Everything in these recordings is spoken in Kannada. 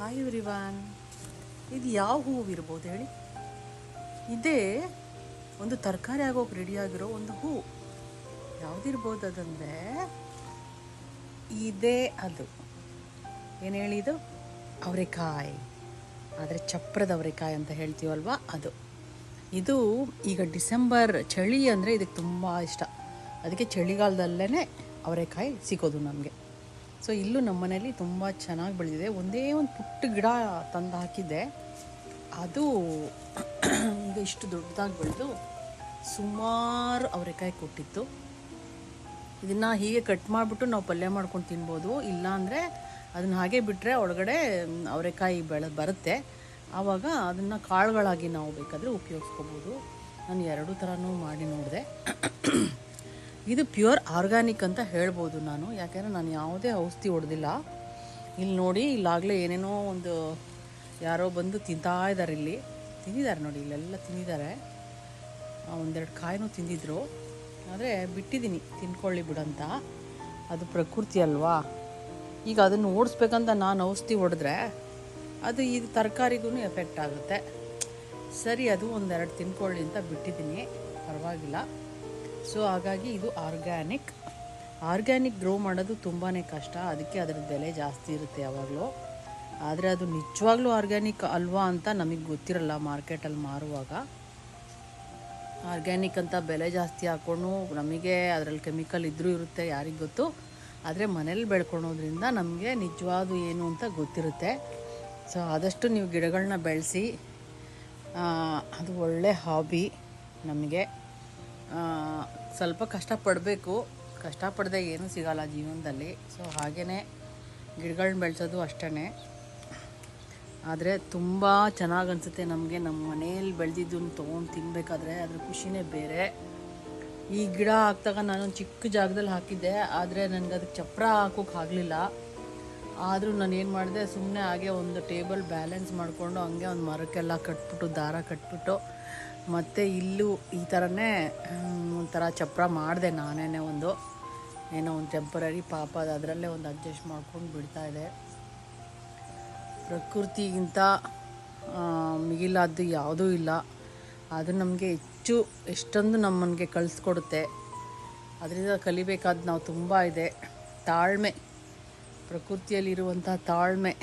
Hi everyone. ಇದು ಯಾವ ಹೂವು ಇರ್ಬೋದು ಹೇಳಿ? ಇದೇ ಒಂದು ತರಕಾರಿ ಆಗೋಕೆ ರೆಡಿಯಾಗಿರೋ ಒಂದು ಹೂವು. ಯಾವುದಿರ್ಬೋದು ಅದಂದರೆ ಇದೇ. ಅದು ಏನು ಹೇಳಿದು? ಅವರೆಕಾಯಿ. ಆದರೆ ಚಪ್ರದ ಅವರೆಕಾಯಿ ಅಂತ ಹೇಳ್ತೀವಲ್ವ, ಅದು. ಇದು ಈಗ ಡಿಸೆಂಬರ್ ಚಳಿ ಅಂದರೆ ಇದಕ್ಕೆ ತುಂಬ ಇಷ್ಟ. ಅದಕ್ಕೆ ಚಳಿಗಾಲದಲ್ಲೇ ಅವರೆಕಾಯಿ ಸಿಗೋದು ನಮಗೆ. ಸೊ ಇಲ್ಲೂ ನಮ್ಮ ಮನೇಲಿ ತುಂಬ ಚೆನ್ನಾಗಿ ಬೆಳೆದಿದೆ. ಒಂದೇ ಒಂದು ಪುಟ್ಟ ಗಿಡ ತಂದು ಹಾಕಿದ್ದೆ, ಅದು ಈಗ ಇಷ್ಟು ದೊಡ್ಡದಾಗಿ ಬೆಳೆದು ಸುಮಾರು ಅವರೆಕಾಯಿ ಕೊಟ್ಟಿತ್ತು. ಇದನ್ನು ಹೀಗೆ ಕಟ್ ಮಾಡಿಬಿಟ್ಟು ನಾವು ಪಲ್ಯ ಮಾಡ್ಕೊಂಡು ತಿನ್ಬೋದು. ಇಲ್ಲಾಂದರೆ ಅದನ್ನು ಹಾಗೆ ಬಿಟ್ಟರೆ ಒಳಗಡೆ ಅವರೆಕಾಯಿ ಬರುತ್ತೆ. ಆವಾಗ ಅದನ್ನು ಕಾಳುಗಳಾಗಿ ನಾವು ಬೇಕಾದರೆ ಉಪಯೋಗಿಸ್ಕೋಬೋದು. ನಾನು ಎರಡೂ ಥರನೂ ಮಾಡಿ ನೋಡಿದೆ. ಇದು ಪ್ಯೂರ್ ಆರ್ಗ್ಯಾನಿಕ್ ಅಂತ ಹೇಳ್ಬೋದು ನಾನು, ಯಾಕೆಂದರೆ ನಾನು ಯಾವುದೇ ಔಷಧಿ ಹೊಡೆದಿಲ್ಲ. ಇಲ್ಲಿ ನೋಡಿ, ಇಲ್ಲಾಗಲೇ ಏನೇನೋ ಒಂದು ಯಾರೋ ಬಂದು ತಿಂತಾ ಇದ್ದಾರೆ. ಇಲ್ಲಿ ತಿಂದಿದ್ದಾರೆ ನೋಡಿ, ಇಲ್ಲೆಲ್ಲ ತಿಂದಿದ್ದಾರೆ. ಒಂದೆರಡು ಕಾಯಿನೂ ತಿಂದಿದ್ರು. ಆದರೆ ಬಿಟ್ಟಿದ್ದೀನಿ, ತಿನ್ಕೊಳ್ಳಿ ಬಿಡಂತ. ಅದು ಪ್ರಕೃತಿ ಅಲ್ವಾ. ಈಗ ಅದನ್ನು ಓಡಿಸ್ಬೇಕಂತ ನಾನು ಔಷಧಿ ಹೊಡೆದ್ರೆ ಅದು ಇದು ತರಕಾರಿಗೂ ಎಫೆಕ್ಟ್ ಆಗುತ್ತೆ. ಸರಿ, ಅದು ಒಂದೆರಡು ತಿನ್ಕೊಳ್ಳಿ ಅಂತ ಬಿಟ್ಟಿದ್ದೀನಿ, ಪರವಾಗಿಲ್ಲ. ಸೊ ಹಾಗಾಗಿ ಇದು ಆರ್ಗ್ಯಾನಿಕ್ ಗ್ರೋ ಮಾಡೋದು ತುಂಬಾ ಕಷ್ಟ. ಅದಕ್ಕೆ ಅದರ ಬೆಲೆ ಜಾಸ್ತಿ ಇರುತ್ತೆ ಯಾವಾಗಲೂ. ಆದರೆ ಅದು ನಿಜವಾಗ್ಲೂ ಆರ್ಗ್ಯಾನಿಕ್ ಅಲ್ವಾ ಅಂತ ನಮಗೆ ಗೊತ್ತಿರಲ್ಲ. ಮಾರ್ಕೆಟಲ್ಲಿ ಮಾರುವಾಗ ಆರ್ಗ್ಯಾನಿಕ್ ಅಂತ ಬೆಲೆ ಜಾಸ್ತಿ ಹಾಕ್ಕೊಂಡು ನಮಗೆ ಅದರಲ್ಲಿ ಕೆಮಿಕಲ್ ಇದ್ದರೂ ಇರುತ್ತೆ, ಯಾರಿಗೆ ಗೊತ್ತು. ಆದರೆ ಮನೇಲಿ ಬೆಳ್ಕೊಳೋದ್ರಿಂದ ನಮಗೆ ನಿಜವಾದ ಏನು ಅಂತ ಗೊತ್ತಿರುತ್ತೆ. ಸೊ ಆದಷ್ಟು ನೀವು ಗಿಡಗಳನ್ನ ಬೆಳೆಸಿ. ಅದು ಒಳ್ಳೆ ಹಾಬಿ ನಮಗೆ. ಸ್ವಲ್ಪ ಕಷ್ಟಪಡಬೇಕು. ಕಷ್ಟಪಡದೆ ಏನೂ ಸಿಗಲ್ಲ ಜೀವನದಲ್ಲಿ. ಸೊ ಹಾಗೆಯೇ ಗಿಡಗಳನ್ನ ಬೆಳೆಸೋದು ಅಷ್ಟೇ. ಆದರೆ ತುಂಬ ಚೆನ್ನಾಗಿ ಅನಿಸುತ್ತೆ ನಮಗೆ. ನಮ್ಮ ಮನೆಯಲ್ಲಿ ಬೆಳೆದಿದ್ದನ್ನು ತೊಗೊಂಡು ತಿನ್ನಬೇಕಾದ್ರೆ ಅದ್ರ ಖುಷಿನೇ ಬೇರೆ. ಈ ಗಿಡ ಹಾಕಿದಾಗ ನಾನೊಂದು ಚಿಕ್ಕ ಜಾಗದಲ್ಲಿ ಹಾಕಿದ್ದೆ, ಆದರೆ ನನಗೆ ಅದಕ್ಕೆ ಚಪ್ರ ಹಾಕೋಕೆ ಆಗಲಿಲ್ಲ. ಆದರೂ ನಾನು ಏನು ಮಾಡಿದೆ, ಸುಮ್ಮನೆ ಹಾಗೆ ಒಂದು ಟೇಬಲ್ ಬ್ಯಾಲೆನ್ಸ್ ಮಾಡಿಕೊಂಡು ಹಂಗೆ ಒಂದು ಮರಕ್ಕೆಲ್ಲ ಕಟ್ಬಿಟ್ಟು ದಾರ ಕಟ್ಬಿಟ್ಟು ಮತ್ತು ಇಲ್ಲೂ ಈ ಥರನೇ ಒಂಥರ ಚಪ್ರ ಮಾಡಿದೆ ನಾನೇ. ಏನೋ ಒಂದು ಟೆಂಪರರಿ ಪಾಪ ಅದು ಅದರಲ್ಲೇ ಒಂದು ಅಡ್ಜಸ್ಟ್ ಮಾಡ್ಕೊಂಡು ಬಿಡ್ತಾಯಿದೆ. ಪ್ರಕೃತಿಗಿಂತ ಮಿಗಿಲಾದ್ದು ಯಾವುದೂ ಇಲ್ಲ. ಅದು ನಮಗೆ ಎಷ್ಟೊಂದು ನಮ್ಮನಿಗೆ ಕಳಿಸ್ಕೊಡುತ್ತೆ. ಅದರಿಂದ ಕಲಿಬೇಕಾದ ನಾವು ತುಂಬ ಇದೆ. ತಾಳ್ಮೆ, ಪ್ರಕೃತಿಯಲ್ಲಿರುವಂಥ ತಾಳ್ಮೆ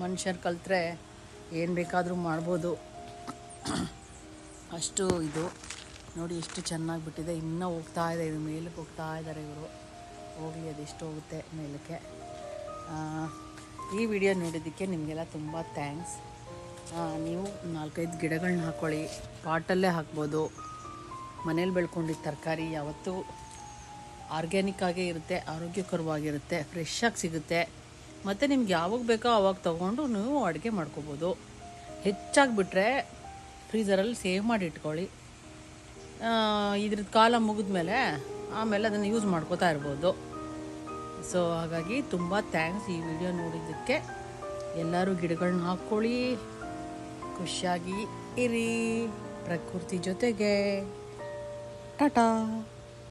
ಮನುಷ್ಯರು ಕಲಿತ್ರೆ ಏನು ಬೇಕಾದರೂ ಮಾಡ್ಬೋದು. ಅಷ್ಟು ಇದು ನೋಡಿ ಎಷ್ಟು ಚೆನ್ನಾಗಿ ಬಿಟ್ಟಿದೆ. ಇನ್ನೂ ಹೋಗ್ತಾ ಇದೆ, ಇದು ಮೇಲಕ್ಕೆ ಹೋಗ್ತಾ ಇದ್ದಾರೆ ಇವರು. ಹೋಗಲಿ, ಅದೆಷ್ಟು ಹೋಗುತ್ತೆ ಮೇಲಕ್ಕೆ. ಈ ವಿಡಿಯೋ ನೋಡಿದ್ದಕ್ಕೆ ನಿಮಗೆಲ್ಲ ತುಂಬ ಥ್ಯಾಂಕ್ಸ್. ನೀವು 4-5 ಗಿಡಗಳನ್ನ ಹಾಕ್ಕೊಳ್ಳಿ. ಪಾಟಲ್ಲೇ ಹಾಕ್ಬೋದು. ಮನೇಲಿ ಬೆಳ್ಕೊಂಡಿದ್ದ ತರಕಾರಿ ಯಾವತ್ತೂ ಆರ್ಗ್ಯಾನಿಕ್ ಆಗೇ ಇರುತ್ತೆ, ಆರೋಗ್ಯಕರವಾಗಿರುತ್ತೆ, ಫ್ರೆಶ್ಶಾಗಿ ಸಿಗುತ್ತೆ. ಮತ್ತು ನಿಮ್ಗೆ ಯಾವಾಗ ಬೇಕೋ ಆವಾಗ ತೊಗೊಂಡು ನೀವು ಅಡುಗೆ ಮಾಡ್ಕೋಬೋದು. ಹೆಚ್ಚಾಗಿ ಬಿಟ್ಟರೆ ಫ್ರೀಝರಲ್ಲಿ ಸೇವ್ ಮಾಡಿ ಇಟ್ಕೊಳ್ಳಿ. ಇದ್ರದ್ದು ಕಾಲ ಮುಗಿದ್ಮೇಲೆ ಆಮೇಲೆ ಅದನ್ನು ಯೂಸ್ ಮಾಡ್ಕೋತಾ ಇರ್ಬೋದು. ಸೊ ಹಾಗಾಗಿ ತುಂಬ ಥ್ಯಾಂಕ್ಸ್ ಈ ವಿಡಿಯೋ ನೋಡಿದ್ದಕ್ಕೆ. ಎಲ್ಲರೂ ಗಿಡಗಳನ್ನ ಹಾಕ್ಕೊಳ್ಳಿ, ಖುಷಿಯಾಗಿ ಇರಿ ಪ್ರಕೃತಿ ಜೊತೆಗೆ. ಟಾಟಾ.